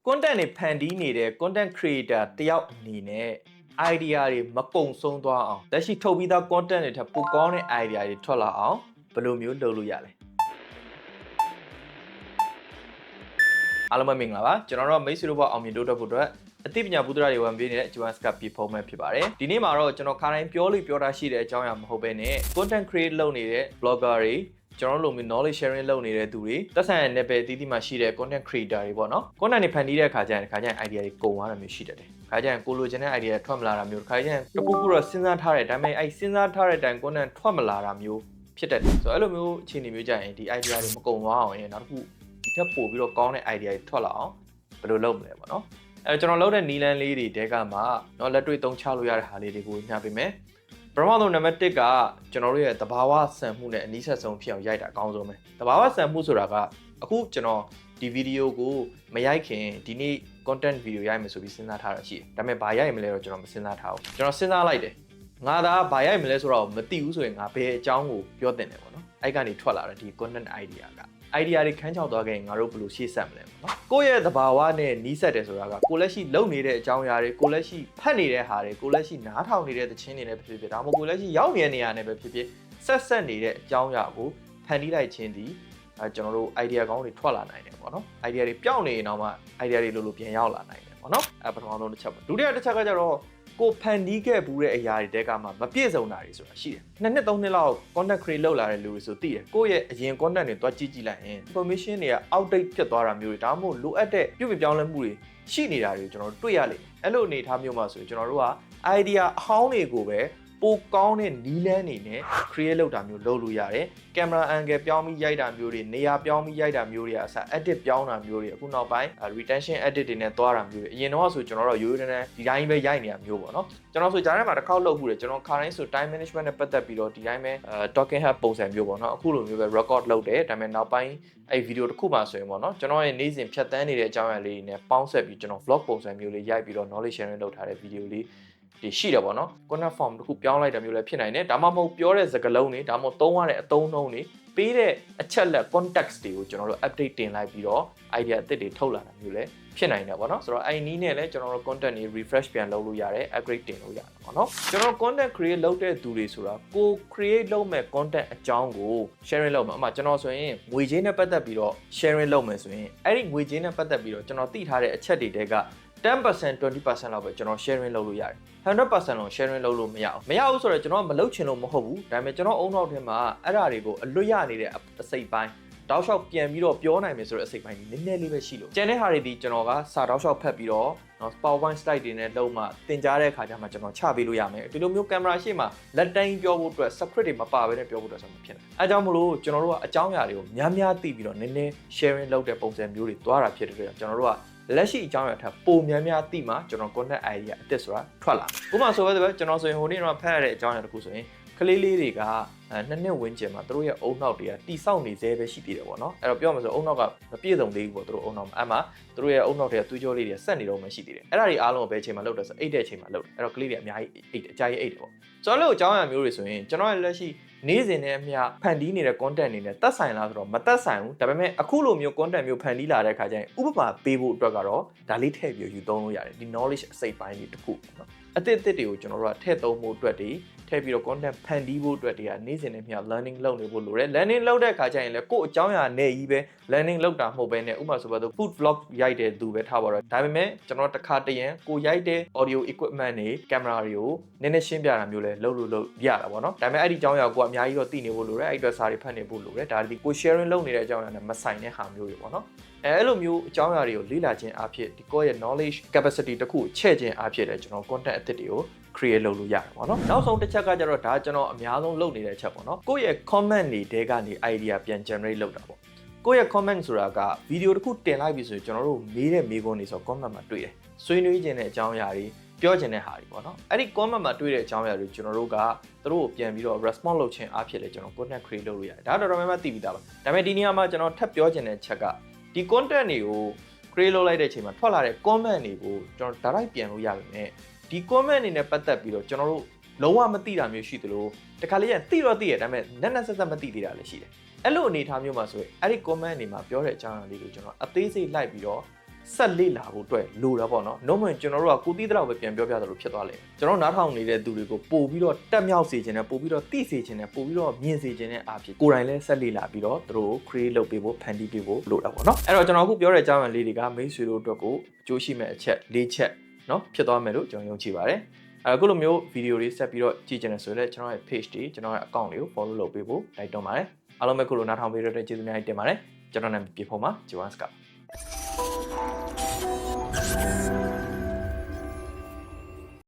content တွေဖန်တီးနေတဲ့ content creator တယောက်အနေနဲ့ idea တွေမကုံဆုံးသွားအောင်လက်ရှိထုတ်ပြီးသား content တွေထပ်ပိုကောင်းတဲ့ idea တွေထွက်လာအောင်ဘယ်လိုမျိုးလုပ်လို့ရလဲအားလုံးပဲမင်္ဂလာပါကျွန်တော်တို့မိတ်ဆွေတို့ဘောအောင်မြင်တိုးတက်ဖို့အတွက်အသိပညာဘုဒ္ဓရာတွေဝန်ပေးနေတဲ့ Joan Scott ပြဖုံးမဲ့ဖြစ်ပါတယ်ဒီနေ့မှာတော့ကျွန်တော်ခါတိုင်းပြောလို့ပြောတာရှိတဲ့အကြောင်းအရာမဟုတ်ဘဲနဲ့ content create လုပ်နေတဲ့ blogger တွေကျွန်တော်တို့လိုမျိုး knowledge sharing လုပ်နေတဲ့သူတွေသက်ဆိုင်တဲ့ level အသီးသီးမှာရှိတဲ့ content creator တွေပေါ့နော် content တွေဖန်တီးတဲ့အခါကျရင် idea တွေကုန်သွားတာမျိုးရှိတတ်တယ်ခါကျရင်ကိုလိုချင်တဲ့ idea ထွက်မလာတာမျိုးခါကျရင်တခုခုတော့စဉ်းစားထားတယ်ဒါပေမဲ့အဲ့စဉ်းစားထားတဲ့အတိုင်း content ထွက်မလာတာမျိုးဖြစ်တတ်တယ်ဆိုတော့အဲ့လိုမျိုးအခြေအနေမျိုးကြရင်ဒီ idea တွေမကုန်သွားအောင်ရင်နောက်တစ်ခုဒီထက်ပိုပြီးတော့ကောင်းတဲ့ idea တွေထွက်လာအောင်ဘယ်လိုလုပ်မလဲပေါ့နော်အဲကျွန်တော်လုပ်တဲ့နီလန်းလေးတွေတဲကမှเนาะလက်တွေ့သုံးချလို့ရတဲ့ဟာလေးတွေကိုညှပေးမယ်ပထမဆုံးနံပါတ်1ကကျွန်တော်တို့ရဲ့သဘာဝဆန်မှုနဲ့အနည်းဆက်ဆုံးဖြစ်အောင်ရိုက်တာအကောင်းဆုံးပဲသဘာဝဆန်မှုဆိုတာကအခုကျွန်တော်ဒီဗီဒီယိုကိုမရိုက်ခင်ဒီနေ့ content video ရိုက်မယ်ဆိုပြီးစဉ်းစားထားတာရှိတယ်ဒါပေမဲ့ဘာရိုက်မလဲတော့ကျွန်တော်မစဉ်းစားထားဘူးကျွန်တော်စဉ်းစားလိုက်တယ်ငါသာဘာရိုက်မလဲဆိုတော့မသိဘူးဆိုရင်ငါဘယ်အကြောင်းကိုပြောတင်တယ်ပေါ့နော်အဲ့ကနေထွက်လာတဲ့ဒီ content idea ကidea တွေခန်းချောက်သွားခဲ့ရင်ငါတို့ဘယ်လိုရှေ့ဆက်မလဲပေါ့နော်ကိုယ့်ရဲ့သဘာဝနဲ့နီးစပ်တယ်ဆိုတာကကိုလက်ရှိလုပ်နေတဲ့အကြောင်းအရာတွေကိုလက်ရှိဖတ်နေတဲ့ဟာတွေကိုလက်ရှိနားထောင်နေတဲ့သချင်းတွေနဲ့ဖြစ်ဖြစ်ဒါမှမဟုတ်ကိုလက်ရှိရောက်နေတဲ့နေရာနဲ့ပဲဖြစ်ဖြစ်ဆက်နေတဲ့အကြောင်းအရာကိုဖန်တီးလိုက်ခြင်းဒီကျွန်တော်တို့ idea ကောင်းတွေထွက်လာနိုင်တယ်ပေါ့နော် idea တွေပြောင်းနေရင်တော့မှ idea တွေလိုပြန်ရောက်လာနိုင်တယ်ပေါ့နော်ပထမဆုံးတစ်ချက်ပေါ့ဒုတိယတစ်ချက်ကကျတော့ကိုဖန်တီးခဲ့ဘူးတဲ့အရာတွေတဲကမှမပြည့်စုံတာတွေဆိုတာရှိတယ်။နှစ်သုံးနှစ်လောက် content create လုပ်လာတဲ့လူတွေဆိုသိတယ်။ကိုယ့်ရဲ့အရင် content တွေတွားကြည့်လိုက်ရင် information တွေက outdate ဖြစ်သွားတာမျိုးတွေဒါမှမဟုတ်လိုအပ်တဲ့ပြုပြင်ပြောင်းလဲမှုတွေရှိနေတာတွေကျွန်တော်တို့တွေ့ရလိမ့်မယ်။အဲ့လိုအနေအထားမျိုးမှာဆိုရင်ကျွန်တော်တို့က idea အဟောင်းတွေကိုပဲပိုကောင်းတဲ့နီးလန်းနေနဲ့ create လုပ်တာမျိုးလုပ်လို့ရတယ်။ camera angle ပြောင်းပြီးရိုက်တာမျိုးတွေနေရာပြောင်းပြီးရိုက်တာမျိုးတွေအစား edit ပြောင်းတာမျိုးတွေအခုနောက်ပိုင်း retention edit တွေနဲ့သွားတာမျိုးတွေအရင်တော့ဆိုကျွန်တော်တို့ရိုးရိုးတန်းဒီတိုင်းပဲရိုက်နေတာမျိုးပေါ့နော်ကျွန်တော်ဆိုကြားထဲမှာတစ်ခေါက်လုပ်မှုတယ်ကျွန်တော်ခါတိုင်းဆို time management နဲ့ပတ်သက်ပြီးတော့ဒီတိုင်းပဲ talking head ပုံစံမျိုးပေါ့နော်အခုလိုမျိုးပဲ record လုပ်တယ်ဒါပေမဲ့နောက်ပိုင်းအဲ့ video တစ်ခုမှဆိုရင်ပေါ့နော်ကျွန်တော်ရဲ့နေ့စဉ်ဖြတ်သန်းနေတဲ့အကြောင်းအရာလေးတွေနဲ့ပေါင်းဆက်ပြီးကျွန်တော် vlog ပုံစံမျိုးလေးရိုက်ပြီးတော့ knowledge sharing လုပ်ထားတဲ့ video လေးဒီရှိတယ်ပေါ့နော် content form တစ်ခုပြောင်းလိုက်တာမျိုးလည်းဖြစ်နိုင်တယ်ဒါမှမဟုတ်ပြောတဲ့စကားလုံးတွေဒါမှမဟုတ်သုံးရတဲ့အသုံးအနှုန်းတွေပေးတဲ့အချက်လက် context တွေကိုကျွန်တော်တို့ update တင်လိုက်ပြီးတော့ idea အသစ်တွေထုတ်လာတာမျိုးလည်းဖြစ်နိုင်တယ်ပေါ့နော်ဆိုတော့အဲ့ဒီနည်းနဲ့လည်းကျွန်တော်တို့ content တွေ refresh ပြန်လုပ်လို့ရတယ် upgrade တင်လို့ရတယ်ပေါ့နော်ကျွန်တော် content create လုပ်တဲ့သူတွေဆိုတာကို create လုပ်မဲ့ content အကြောင်းကို sharing လုပ်မှာအမှကျွန်တော်ဆိုရင်ငွေကြေးနဲ့ပတ်သက်ပြီးတော့ sharing လုပ်မယ်ဆိုရင်အဲ့ဒီငွေကြေးနဲ့ပတ်သက်ပြီးတော့ကျွန်တော်သိထားတဲ့အချက်တွေတဲက10% 20% လောက်ပဲကျွန်တော် sharing လုပ်လို့ရတယ် 100% လုံး sharing လုပ်လို့မရဘူးဆိုတော့ကျွန်တော်မလုပ်ချင်လို့မဟုတ်ဘူးဒါပေမဲ့ကျွန်တော်အုံနောက်ထဲမှာအဲ့ဓာတွေကိုအလွတ်ရနေတဲ့အစိတ်ပိုင်းတောက်လျှောက်ပြန်ပြီးတော့ပြောနိုင်မယ်ဆိုတဲ့အစိတ်ပိုင်းနည်းနည်းလေးပဲရှိလို့ကျန်တဲ့ဟာတွေဒီကျွန်တော်ကစာတောက်လျှောက်ဖတ်ပြီးတော့ PowerPoint slide တွေနဲ့လုပ်မှသင်ကြားတဲ့အခါကျမှကျွန်တော်ချပေးလို့ရမယ်ဒီလိုမျိုးကင်မရာရှေ့မှာလက်တိုင်းပြောဖို့အတွက် script တွေမပါဘဲနဲ့ပြောဖို့အတွက်ဆိုမှဖြစ်တယ်အဲကြောင့်မလို့ကျွန်တော်တို့ကအကြောင်းအရာတွေကိုများများသိပြီးတော့နည်းနည်း sharing လုပ်တဲ့ပုံစံမျိုးတွေတွားတာဖြစ်တဲ့အတွက်ကျွန်တော်တို့ကလက်ရှိအကြောင်းအရာထပ်ပုံများများသိမှကျွန်တော် content idea အသစ်ဆိုတာထွက်လာဥပမာဆိုပဲကျွန်တော်ဆိုရင်ဟိုနေ့တော့ဖတ်ရတဲ့အကြောင်းအရာတစ်ခုဆိုရင်ကလေးလေးတွေကနှစ်နှစ်ဝန်းကျင်မှာသူတို့ရဲ့အုံနောက်တွေကတိဆောက်နေသေးပဲရှိသေးတယ်ပေါ့နော်အဲ့တော့ပြောမှဆိုအုံနောက်ကမပြည့်စုံသေးဘူးပေါ့သူတို့အုံနောက်မှာအဲ့မှာသူတို့ရဲ့အုံနောက်တွေကသွေးကြောလေးတွေဆက်နေတော့မှရှိသေးတယ်အဲ့ဒါတွေအားလုံးကိုဘယ်အချိန်မှာလုပ်တယ်ဆိုအိတ်တဲ့အချိန်မှာလုပ်တယ်အဲ့တော့ကလေးတွေအများကြီးအိတ်အကြိုက်အိတ်တယ်ပေါ့ကျွန်တော်တို့အကြောင်းအရာမျိုးတွေဆိုရင်ကျွန်တော်ရဲ့လက်ရှိနေ့စဉ်နဲ့အမျှဖန်တီးနေတဲ့ content တွေနဲ့သက်ဆိုင်လားဆိုတော့မသက်ဆိုင်ဘူးဒါပေမဲ့အခုလိုမျိုး content မျိုးဖန်တီးလာတဲ့အခါကျရင်ဥပမာပေးဖို့အတွက်ကတော့ဒါလေးထည့်ပြီးယူသုံးလို့ရတယ်ဒီ knowledge အစိတ်ပိုင်းတွေတစ်ခုပေါ့နော်အသစ်တွေကိုကျွန်တော်တို့ကထည့်သုံးဖို့အတွက်တွေထည့်ပြီးတော့ content ဖန်တီးဖို့အတွက်တွေကနေ့စဉ်နဲ့မျှ learning လုပ်နေဖို့လိုတယ် learning လုပ်တဲ့အခါကျရင်လည်းကိုယ့်အကြောင်းအရာနဲ့ကြီးပဲ learning လုပ်တာမဟုတ်ဘဲနဲ့ဥပမာဆိုပါတော့ food vlog ရိုက်တဲ့သူပဲထားပါတော့ဒါပေမဲ့ကျွန်တော်တစ်ခါတရံကိုရိုက်တဲ့ audio equipment တွေ camera တွေကိုနည်းနည်းရှင်းပြတာမျိုးလဲလုပ်ရတာပေါ့နော်ဒါပေမဲ့အဲ့ဒီအကြောင်းအရာကိုအများကြီးတော့သိနေဖို့လိုတယ်အဲ့အတွက်စာတွေဖတ်နေဖို့လိုတယ်ဒါဒီကို sharing လုပ်နေတဲ့အကြောင်းအရာနဲ့မဆိုင်တဲ့ဟာမျိုးတွေပေါ့နော်အဲ့လိုမျိုးအကြောင်းအရာတွေကိုလေ့လာခြင်းအဖြစ်ဒီကိုယ့်ရဲ့ knowledge capacity တခုကိုချဲ့ခြင်းအဖြစ်လည်းကျွန်တော် content အသစ်တွေကို create လုပ်လို့ရတယ်ပေါ့နော်နောက်ဆုံးတစ်ချက်ကကျတော့ဒါကျွန်တော်အများဆုံးလုပ်နေတဲ့အချက်ပေါ့နော်ကိုယ့်ရဲ့ comment တွေတဲကနေ idea ပြန် generate လုပ်တာပေါ့ကိုယ့်ရဲ့ comment ဆိုတာက video တစ်ခုတင်လိုက်ပြီဆိုရင်ကျွန်တော်တို့မေးတဲ့မေးခွန်းတွေဆို comment မှာတွေ့တယ်ဆွေးနွေးခြင်းတဲ့အကြောင်းအရာတွေပြောခြင်းတဲ့ဟာတွေပေါ့နော်အဲ့ဒီ comment မှာတွေ့တဲ့အကြောင်းအရာတွေကျွန်တော်တို့ကသူတို့ကိုပြန်ပြီးတော့ response လုပ်ခြင်းအဖြစ်လည်းကျွန်တော် content create လုပ်လို့ရတယ်ဒါတော့တော်တော်များများသိပြီးသားပါဒါပေမဲ့ဒီနေရာမှာကျွန်တော်ထပ်ပြောခြင်းတဲ့ချက်ကဒီ content တွေကို create လုပ်လိုက်တဲ့အချိန်မှာထွက်လာတဲ့ comment တွေကိုကျွန်တော် direct ပြန်လို့ရပါမယ်ဒီ comment အနေနဲ့ပတ်သက်ပြီးတော့ကျွန်တော်တို့လုံးဝမသိတာမျိုးရှိသလိုတခါလေးကျရင်သိတော့သိရဒါပေမဲ့နက်ဆက်မသိသေးတာလည်းရှိတယ်အဲ့လိုအနေအထားမျိုးမှာဆိုရင်အဲ့ဒီ comment တွေမှာပြောတဲ့အကြောင်းအရာလေးကိုကျွန်တော်အသေးစိတ်လိုက်ပြီးတော့ ဆက်လေ့လာဖို့အတွက်လိုတာပေါ့နော်။နှုတ်မကျွန်တော်တို့ကကိုတီးတဲ့လောက်ပဲပြန်ပြောပြသလိုဖြစ်သွားလိမ့်မယ်။ကျွန်တော်နားထောင်နေတဲ့သူတွေကိုပို့ပြီးတော့တက်မြောက်စေခြင်းနဲ့ပို့ပြီးတော့သိစေခြင်းနဲ့ပို့ပြီးတော့မြင်စေခြင်းနဲ့အားဖြင့်ကိုယ်တိုင်လည်းဆက်လေ့လာပြီးတော့သူတို့ create လုပ်ပေးဖို့ဖန်တီးပေးဖို့လိုတာပေါ့နော်။အဲ့တော့ကျွန်တော်အခုပြောတဲ့အကြောင်းအရာလေးတွေကမိတ်ဆွေတို့အတွက်ကိုအကျိုးရှိမဲ့အချက်၄ချက်နော်ဖြစ်သွားမယ်လို့ကျွန်တော်ယုံကြည်ပါတယ်။အခုလိုမျိုးဗီဒီယိုတွေဆက်ပြီးတော့ကြည့်ကြတယ်ဆိုရင်လည်းကျွန်တော်ရဲ့ page တွေကျွန်တော်ရဲ့ account တွေကို follow လုပ်ပေးဖို့တိုက်တွန်းပါတယ်။အားလုံးပဲခုလိုနားထောင်ပေးရတဲ့ကျေးဇူးများတင်ပါတယ်။ကျွန်တော်နာမည်ပြေဖုံးပါဂျွမ်စက